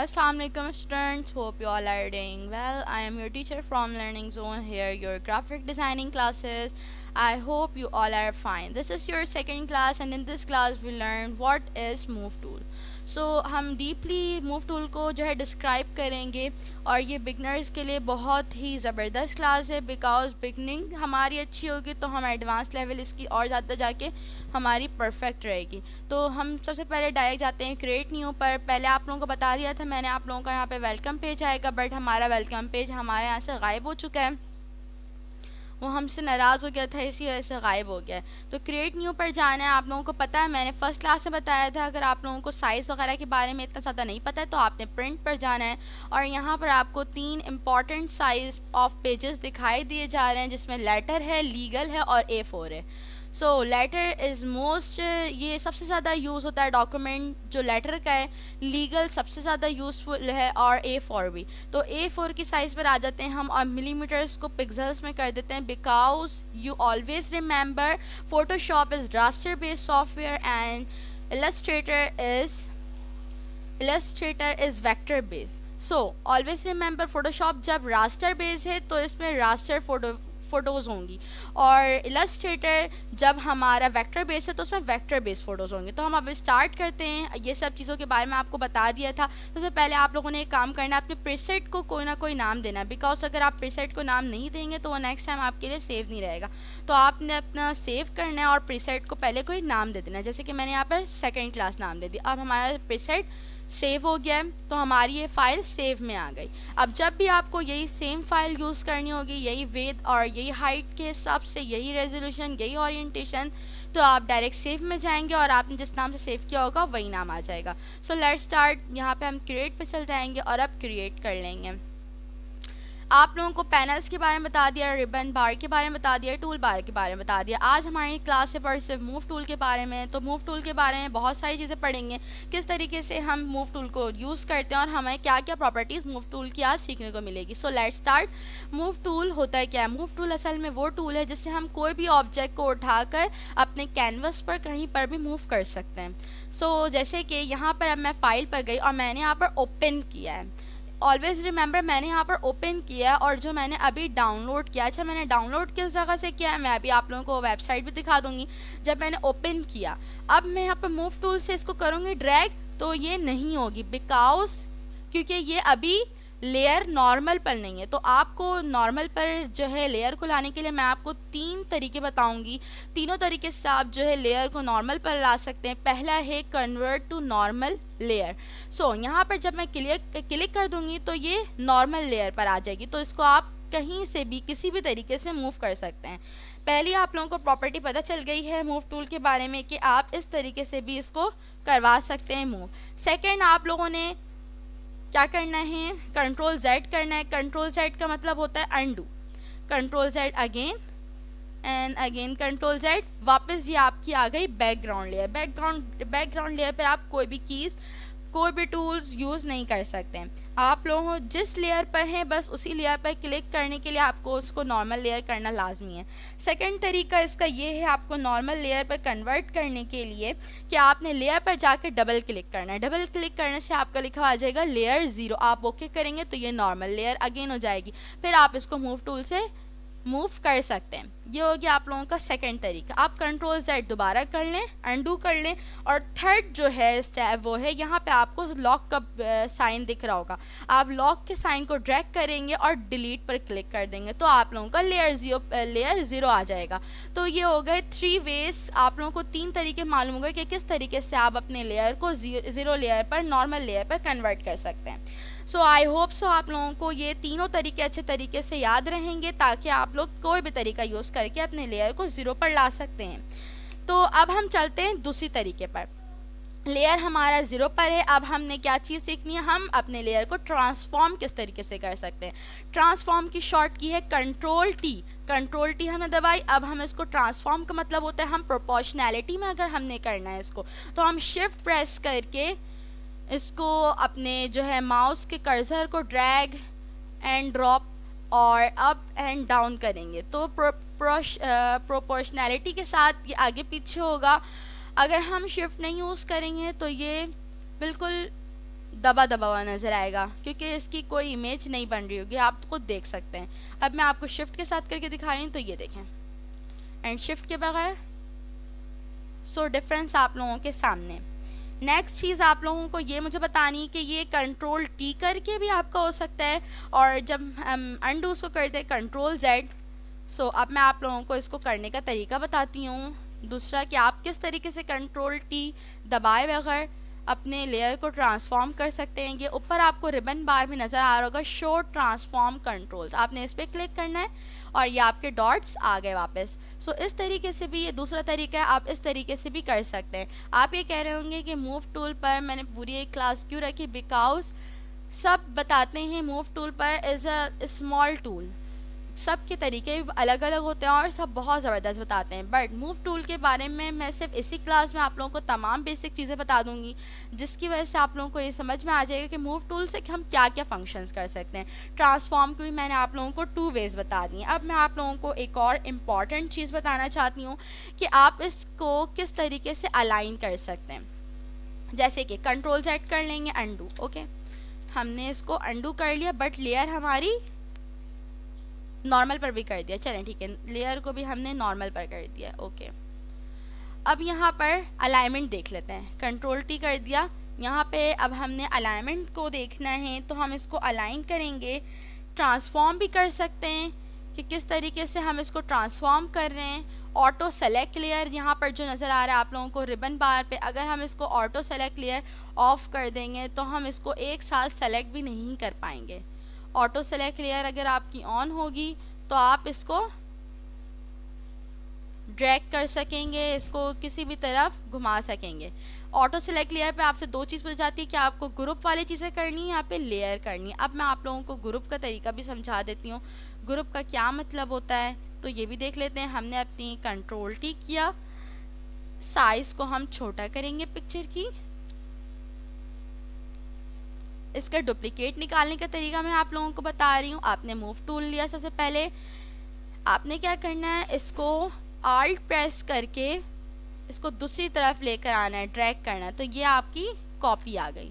Assalamualaikum students, hope you all are doing well. I am your teacher from Learning Zone here, your graphic designing classes. I hope you all are fine. This is your second class and in this class we learn what is move tool. हम deeply move tool को जो है describe करेंगे और ये beginners के लिए बहुत ही ज़बरदस्त क्लास है बिकॉज बिगनिंग हमारी अच्छी होगी तो हम एडवांस लेवल इसकी और ज़्यादा जाके हमारी परफेक्ट रहेगी। तो हम सबसे पहले डायरेक्ट जाते हैं क्रिएट न्यू पर। पहले आप लोगों को बता दिया था मैंने आप लोगों का यहाँ पे वेलकम पेज आएगा, बट हमारा वेलकम पेज हमारे यहाँ से गायब हो चुका है, वो हमसे नाराज़ हो गया था, इसी वजह से गायब हो गया है। तो क्रिएट न्यू पर जाना है। आप लोगों को पता है मैंने फर्स्ट क्लास में बताया था, अगर आप लोगों को साइज़ वगैरह के बारे में इतना ज़्यादा नहीं पता है तो आपने प्रिंट पर जाना है और यहाँ पर आपको 3 इम्पॉर्टेंट साइज़ ऑफ पेजेस दिखाई दिए जा रहे हैं जिसमें लेटर है, लीगल है और A4 है। सो लेटर इज़ मोस्ट, ये सबसे ज़्यादा यूज़ होता है डॉक्यूमेंट जो लेटर का है। लीगल सबसे ज़्यादा यूज़फुल है और A4 भी। तो A4 की साइज़ पर आ जाते हैं हम और मिलीमीटर्स को पिक्सल्स में कर देते हैं because you always remember Photoshop is raster based software and Illustrator is vector based. So always remember Photoshop जब रास्टर बेस्ड है तो इसमें रास्टर फ़ोटोज़ होंगी और इलस्ट्रेटर जब हमारा वेक्टर बेस है तो उसमें वेक्टर बेस फ़ोटोज़ होंगे। तो हम अब स्टार्ट करते हैं। ये सब चीज़ों के बारे में आपको बता दिया था। सबसे पहले आप लोगों ने एक काम करना है, अपने प्रीसेट को कोई ना कोई नाम देना है बिकॉज अगर आप प्रीसेट को नाम नहीं देंगे तो वो नेक्स्ट टाइम आपके लिए सेव नहीं रहेगा। तो आपने अपना सेव करना है और प्रीसेट को पहले कोई नाम दे देना है, जैसे कि मैंने यहाँ पर सेकेंड क्लास नाम दे दिया। अब हमारा प्रीसेट सेव हो गया है तो हमारी ये फ़ाइल सेव में आ गई। अब जब भी आपको यही सेम फाइल यूज़ करनी होगी, यही विड्थ और यही हाइट के हिसाब से, यही रेजोल्यूशन, यही ओरिएंटेशन, तो आप डायरेक्ट सेव में जाएंगे और आपने जिस नाम से सेव किया होगा वही नाम आ जाएगा। So let's start. यहाँ पे हम क्रिएट पे चल जाएंगे और अब क्रिएट कर लेंगे। आप लोगों को पैनल्स के बारे में बता दिया, रिबन बार के बारे में बता दिया, टूल बार के बारे में बता दिया। आज हमारी क्लास है पर सिर्फ मूव टूल के बारे में। तो मूव टूल के बारे में बहुत सारी चीज़ें पढ़ेंगे, किस तरीके से हम मूव टूल को यूज़ करते हैं और हमें क्या क्या प्रॉपर्टीज़ मूव टूल की आज सीखने को मिलेगी। So let's start. Move tool होता है क्या है? मूव टूल असल में वो टूल है जिससे हम कोई भी ऑब्जेक्ट को उठाकर अपने कैनवस पर कहीं पर भी मूव कर सकते हैं। सो जैसे कि यहाँ पर अब मैं फाइल पर गई और मैंने यहाँ पर ओपन किया है। ऑलवेज रिमेंबर मैंने यहाँ पर ओपन किया है और जो मैंने अभी डाउनलोड किया, अच्छा मैंने डाउनलोड किस जगह से किया है मैं अभी आप लोगों को वेबसाइट भी दिखा दूंगी। जब मैंने ओपन किया, अब मैं यहाँ पर मूव टूल से इसको करूँगी ड्रैग तो ये नहीं होगी बिकॉज क्योंकि ये अभी लेयर नॉर्मल पर नहीं है। तो आपको नॉर्मल पर जो है लेयर को लाने के लिए मैं आपको 3 तरीके बताऊंगी। तीनों तरीके से आप जो है लेयर को नॉर्मल पर ला सकते हैं। पहला है कन्वर्ट टू नॉर्मल लेयर। सो यहाँ पर जब मैं क्लिक कर दूंगी तो ये नॉर्मल लेयर पर आ जाएगी। तो इसको आप कहीं से भी किसी भी तरीके से मूव कर सकते हैं। पहली आप लोगों को प्रॉपर्टी पता चल गई है मूव टूल के बारे में कि आप इस तरीके से भी इसको करवा सकते हैं मूव। सेकेंड, आप लोगों ने क्या करना है, कंट्रोल Z करना है। कंट्रोल Z का मतलब होता है undo. Control Z again and again control Z, वापस ये आपकी आ गई बैकग्राउंड लेयर। बैकग्राउंड लेयर पे आप कोई भी कीज़, कोई भी टूल्स यूज़ नहीं कर सकते हैं। आप लोग जिस लेयर पर हैं बस उसी लेयर पर क्लिक करने के लिए आपको उसको नॉर्मल लेयर करना लाजमी है। सेकंड तरीका इसका ये है, आपको नॉर्मल लेयर पर कन्वर्ट करने के लिए कि आपने लेयर पर जाकर डबल क्लिक करना है। डबल क्लिक करने से आपका लिखा आ जाएगा लेयर 0। आप ओके करेंगे तो ये नॉर्मल लेयर अगेन हो जाएगी। फिर आप इसको मूव टूल से मूव कर सकते हैं। ये हो गया आप लोगों का सेकंड तरीका। आप कंट्रोल Z दोबारा कर लें, अनडू कर लें। और थर्ड जो है स्टेप वो है, यहाँ पे आपको लॉक का साइन दिख रहा होगा, आप लॉक के साइन को ड्रैग करेंगे और डिलीट पर क्लिक कर देंगे तो आप लोगों का लेयर 0 आ जाएगा। तो ये हो गए 3 वेज। आप लोगों को 3 तरीके मालूम होंगे कि किस तरीके से आप अपने लेयर को 0 लेयर पर नॉर्मल लेयर पर कन्वर्ट कर सकते हैं। सो आई होप सो आप लोगों को ये तीनों तरीके अच्छे तरीके से याद रहेंगे ताकि आप लोग कोई भी तरीका यूज़ करके अपने लेयर को 0 पर ला सकते हैं। तो अब हम चलते हैं दूसरी तरीके पर। लेयर हमारा 0 पर है। अब हमने क्या चीज़ सीखनी है, हम अपने लेयर को ट्रांसफॉर्म किस तरीके से कर सकते हैं। ट्रांसफॉर्म की शॉर्ट की है कंट्रोल T। कंट्रोल T हमने दबाई। अब हम इसको ट्रांसफॉर्म का मतलब होता है हम प्रोपोर्शनैलिटी में अगर हमने करना है इसको तो हम शिफ्ट प्रेस करके इसको अपने जो है माउस के कर्सर को ड्रैग एंड ड्रॉप और अप एंड डाउन करेंगे तो प्रोपोर्शनैलिटी के साथ ये आगे पीछे होगा। अगर हम शिफ्ट नहीं यूज़ करेंगे तो ये बिल्कुल दबा दबा हुआ नज़र आएगा क्योंकि इसकी कोई इमेज नहीं बन रही होगी, आप खुद देख सकते हैं। अब मैं आपको शिफ्ट के साथ करके दिखा रही हूँ, तो ये देखें, एंड शिफ्ट के बगैर। सो डिफरेंस आप लोगों के सामने। नेक्स्ट चीज़ आप लोगों को ये मुझे बतानी कि ये कंट्रोल टी करके भी आपका हो सकता है, और जब हम अनडू उसको करते हैं कंट्रोल जेड। सो अब मैं आप लोगों को इसको करने का तरीका बताती हूँ। दूसरा कि आप किस तरीके से कंट्रोल टी दबाए बगैर अपने लेयर को ट्रांसफॉर्म कर सकते हैं। ये ऊपर आपको रिबन बार में नज़र आ रहा होगा, शो ट्रांसफॉर्म कंट्रोल्स, आपने इस पर क्लिक करना है और ये आपके डॉट्स आ गए वापस। सो इस तरीके से भी ये दूसरा तरीका है, आप इस तरीके से भी कर सकते हैं। आप ये कह रहे होंगे कि मूव टूल पर मैंने पूरी एक क्लास क्यों रखी, बिकॉज सब बताते हैं मूव टूल पर इज़ अ स्मॉल टूल, सब के तरीके अलग अलग होते हैं और सब बहुत ज़बरदस्त बताते हैं। बट मूव टूल के बारे में मैं सिर्फ इसी क्लास में आप लोगों को तमाम बेसिक चीज़ें बता दूंगी, जिसकी वजह से आप लोगों को ये समझ में आ जाएगा कि मूव टूल से हम क्या क्या फंक्शंस कर सकते हैं। ट्रांसफॉर्म की भी मैंने आप लोगों को 2 वेज़ बता दी हैं। अब मैं आप लोगों को एक और इम्पॉर्टेंट चीज़ बताना चाहती हूँ कि आप इसको किस तरीके से अलाइन कर सकते हैं। जैसे कि कंट्रोल सेट कर लेंगे अनडू, ओके, हमने इसको अनडू कर लिया, बट लेयर हमारी नॉर्मल पर भी कर दिया, चलें ठीक है, लेयर को भी हमने नॉर्मल पर कर दिया, ओके। अब यहाँ पर अलाइनमेंट देख लेते हैं, कंट्रोल टी कर दिया, यहाँ पे अब हमने अलाइनमेंट को देखना है, तो हम इसको अलाइन करेंगे। ट्रांसफॉर्म भी कर सकते हैं कि किस तरीके से हम इसको ट्रांसफॉर्म कर रहे हैं। ऑटो सेलेक्ट लेयर यहाँ पर जो नज़र आ रहा है आप लोगों को रिबन बार पे, अगर हम इसको ऑटो सेलेक्ट लेयर ऑफ कर देंगे तो हम इसको एक साथ सेलेक्ट भी नहीं कर पाएंगे। ऑटो सेलेक्ट लेयर अगर आपकी ऑन होगी तो आप इसको ड्रैग कर सकेंगे, इसको किसी भी तरफ घुमा सकेंगे। ऑटो सेलेक्ट लेयर पे आपसे 2 चीज़ पूछ जाती है कि आपको ग्रुप वाली चीज़ें करनी है, यहाँ पे लेयर करनी है। अब मैं आप लोगों को ग्रुप का तरीका भी समझा देती हूँ, ग्रुप का क्या मतलब होता है, तो ये भी देख लेते हैं। हमने अपनी कंट्रोल टी किया, साइज़ को हम छोटा करेंगे पिक्चर की। इसका डुप्लीकेट निकालने का तरीका मैं आप लोगों को बता रही हूँ। आपने मूव टूल लिया, सबसे पहले आपने क्या करना है, इसको आल्ट प्रेस करके इसको दूसरी तरफ लेकर आना है, ड्रैग करना है, तो ये आपकी कॉपी आ गई।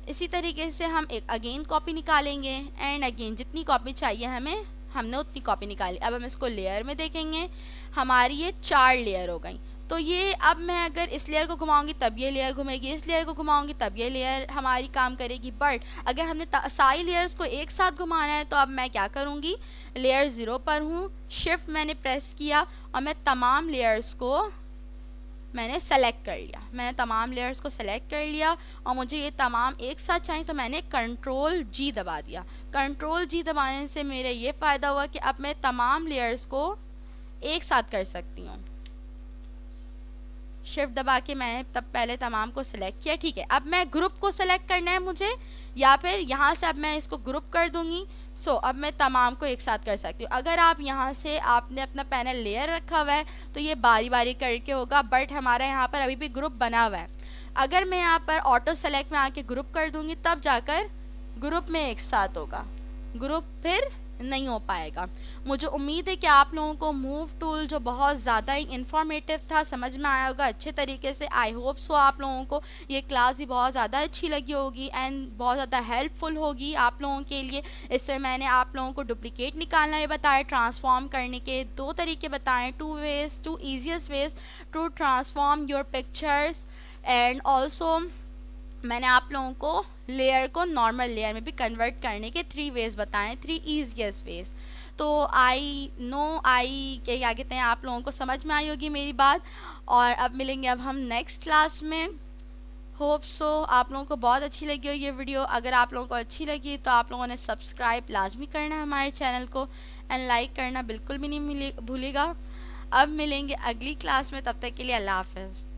इसी तरीके से हम एक अगेन कॉपी निकालेंगे, एंड अगेन जितनी कॉपी चाहिए हमें, हमने उतनी कॉपी निकाली। अब हम इसको लेयर में देखेंगे, हमारी ये 4 लेयर हो गई। तो ये अब मैं अगर इस लेयर को घुमाऊंगी तब ये लेयर घूमेगी, इस लेयर को घुमाऊंगी तब ये लेयर हमारी काम करेगी। बट अगर हमने सारी लेयर्स को एक साथ घुमाना है तो अब मैं क्या करूँगी, लेयर 0 पर हूँ, शिफ्ट मैंने प्रेस किया और मैं तमाम लेयर्स को मैंने सेलेक्ट कर लिया। मैंने तमाम लेयर्स को सेलेक्ट कर लिया और मुझे ये तमाम एक साथ चाहिए, तो मैंने कंट्रोल जी दबा दिया। कंट्रोल जी दबाने से मेरा ये फ़ायदा हुआ कि अब मैं तमाम लेयर्स को एक साथ कर सकती हूँ। शिफ्ट दबा के मैंने तब पहले तमाम को सिलेक्ट किया, ठीक है। अब मैं ग्रुप को सिलेक्ट करना है मुझे, या फिर यहाँ से अब मैं इसको ग्रुप कर दूँगी। सो अब मैं तमाम को एक साथ कर सकती हूँ। अगर आप यहाँ से आपने अपना पैनल लेयर रखा हुआ है तो ये बारी बारी करके होगा, बट हमारा यहाँ पर अभी भी ग्रुप बना हुआ है। अगर मैं यहाँ पर ऑटो सेलेक्ट में आके ग्रुप कर दूँगी तब जाकर ग्रुप में एक साथ होगा, ग्रुप फिर नहीं हो पाएगा। मुझे उम्मीद है कि आप लोगों को मूव टूल जो बहुत ज़्यादा ही इंफॉर्मेटिव था समझ में आया होगा अच्छे तरीके से। आई होप सो आप लोगों को ये क्लास भी बहुत ज़्यादा अच्छी लगी होगी एंड बहुत ज़्यादा हेल्पफुल होगी आप लोगों के लिए। इससे मैंने आप लोगों को डुप्लीकेट निकालना भी बताया, ट्रांसफॉर्म करने के 2 तरीके बताएं, 2 easiest ways to transform your pictures, and also मैंने आप लोगों को लेयर को नॉर्मल लेयर में भी कन्वर्ट करने के 3 वेज बताएं, 3 ईजीएस्ट वेज। तो क्या कहते हैं, आप लोगों को समझ में आई होगी मेरी बात। और अब मिलेंगे अब हम नेक्स्ट क्लास में। होप सो आप लोगों को बहुत अच्छी लगी हो ये वीडियो। अगर आप लोगों को अच्छी लगी तो आप लोगों ने सब्सक्राइब लाजमी करना है हमारे चैनल को, एंड लाइक करना बिल्कुल भी नहीं भूलिएगा। अब मिलेंगे अगली क्लास में, तब तक के लिए अल्लाह हाफ़िज़।